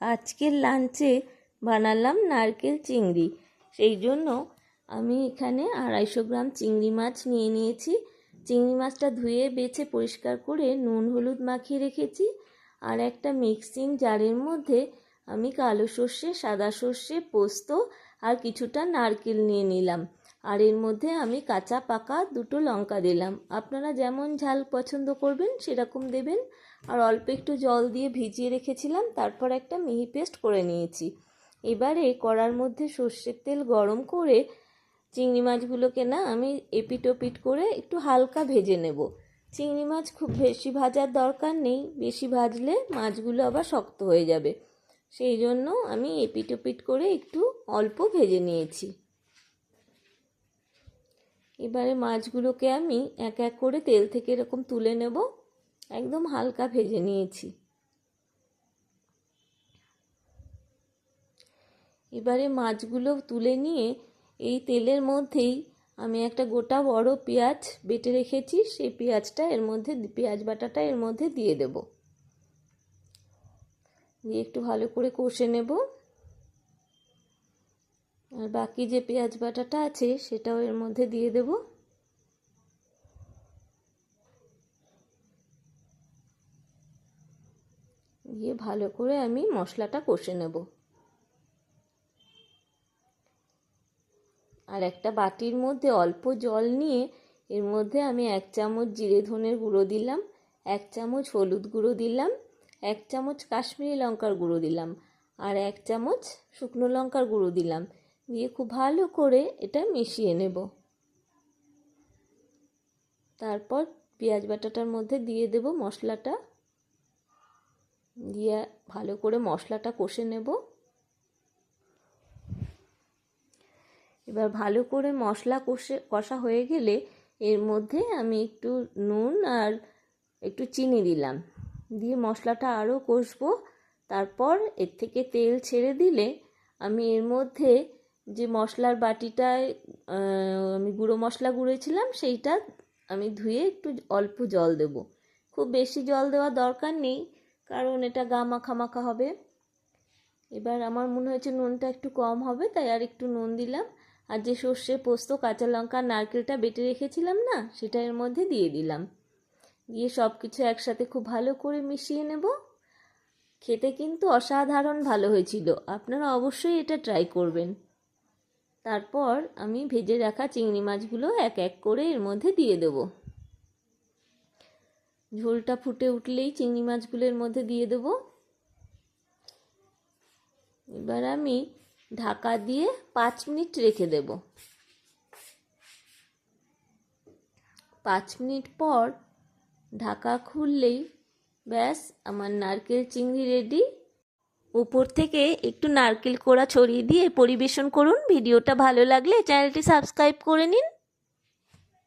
আজকের লাঞ্চে বানালাম নারকেল চিংড়ি। সেই জন্য আমি এখানে 250 গ্রাম চিংড়ি মাছ নিয়ে নিয়েছি। চিংড়ি মাছটা ধুয়ে বেছে পরিষ্কার করে নুন হলুদ মাখিয়ে রেখেছি। আর একটা মিক্সিং জারের মধ্যে আমি কালো সর্ষে, সাদা সর্ষে, পোস্ত আর কিছুটা নারকেল নিয়ে নিলাম। আর এর মধ্যে আমি কাঁচা পাকা 2টো লঙ্কা দিলাম। আপনারা যেমন ঝাল পছন্দ করবেন সেরকম দেবেন। আর অল্প একটু জল দিয়ে ভিজিয়ে রেখেছিলাম, তারপর একটা মিহি পেস্ট করে নিয়েছি। এবারে কড়ার মধ্যে সর্ষের তেল গরম করে চিংড়ি মাছগুলোকে আমি এপিট ওপিট করে একটু হালকা ভেজে নেব। চিংড়ি মাছ খুব বেশি ভাজার দরকার নেই, বেশি ভাজলে মাছগুলো আবার শক্ত হয়ে যাবে। সেই জন্য আমি এপিট ওপিট করে একটু অল্প ভেজে নিয়েছি। এবারে মাছগুলোকে আমি এক এক করে তেল থেকে এরকম তুলে নেব। একদম হালকা ভেজে নিয়েছি। এবারে মাছগুলো তুলে নিয়ে এই তেলের মধ্যেই আমি একটা গোটা বড় পেঁয়াজ বেটে রেখেছি, সেই পেঁয়াজটা এর মধ্যে, পেঁয়াজ বাটাটা এর মধ্যে দিয়ে দেব। দিয়ে একটু ভালো করে কষে নেব। আর বাকি যে পেঁয়াজ বাটাটা আছে সেটাও এর মধ্যে দিয়ে দেব। দিয়ে ভালো করে আমি মশলাটা কষে নেব। আর একটা বাটির মধ্যে অল্প জল নিয়ে এর মধ্যে আমি 1 চামচ জিরে ধনের গুঁড়ো দিলাম, 1 চামচ হলুদ গুঁড়ো দিলাম, 1 চামচ কাশ্মীরি লঙ্কার গুঁড়ো দিলাম, আর 1 চামচ শুকনো লঙ্কার গুঁড়ো দিলাম। দিয়ে খুব ভালো করে এটা মিশিয়ে নেব। তারপর পেঁয়াজ বাটাটার মধ্যে দিয়ে দেব মশলাটা, দিয়ে ভালো করে মশলাটা কষে নেব। এবার ভালো করে মশলা কষা হয়ে গেলে এর মধ্যে আমি একটু নুন আর একটু চিনি দিলাম। দিয়ে মশলাটা আরও কষবো। তারপর এর থেকে তেল ছেড়ে দিলে আমি এর মধ্যে যে মশলার বাটিটায় আমি গুঁড়ো মশলা গুঁড়েছিলাম সেইটা আমি ধুয়ে একটু অল্প জল দেব। খুব বেশি জল দেওয়ার দরকার নেই, কারণ এটা গা মাখা মাখা হবে। এবার আমার মনে হয়েছে নুনটা একটু কম হবে, তাই আর একটু নুন দিলাম। আর যে সর্ষে, পোস্ত, কাঁচা লঙ্কা, নারকেলটা বেটে রেখেছিলাম না, সেটা এর মধ্যে দিয়ে দিলাম। দিয়ে সব কিছু একসাথে খুব ভালো করে মিশিয়ে নেব। খেতে কিন্তু অসাধারণ ভালো হয়েছিল, আপনারা অবশ্যই এটা ট্রাই করবেন। তারপর আমি ভেজে রাখা চিংড়ি মাছগুলো এক এক করে এর মধ্যে দিয়ে দেব। ঝোলটা ফুটে উঠলেই চিংড়ি মাছগুলো এর মধ্যে দিয়ে দেব। এবার আমি ঢাকা দিয়ে 5 মিনিট রেখে দেব। 5 মিনিট পর ঢাকা খুললেই ব্যাস আমার নারকেল চিংড়ি রেডি। উপর থেকে একটু নারকেল কোড়া ছড়িয়ে দিয়ে পরিবেশন করুন। ভিডিওটা ভালো লাগলে চ্যানেলটি সাবস্ক্রাইব করে নিন।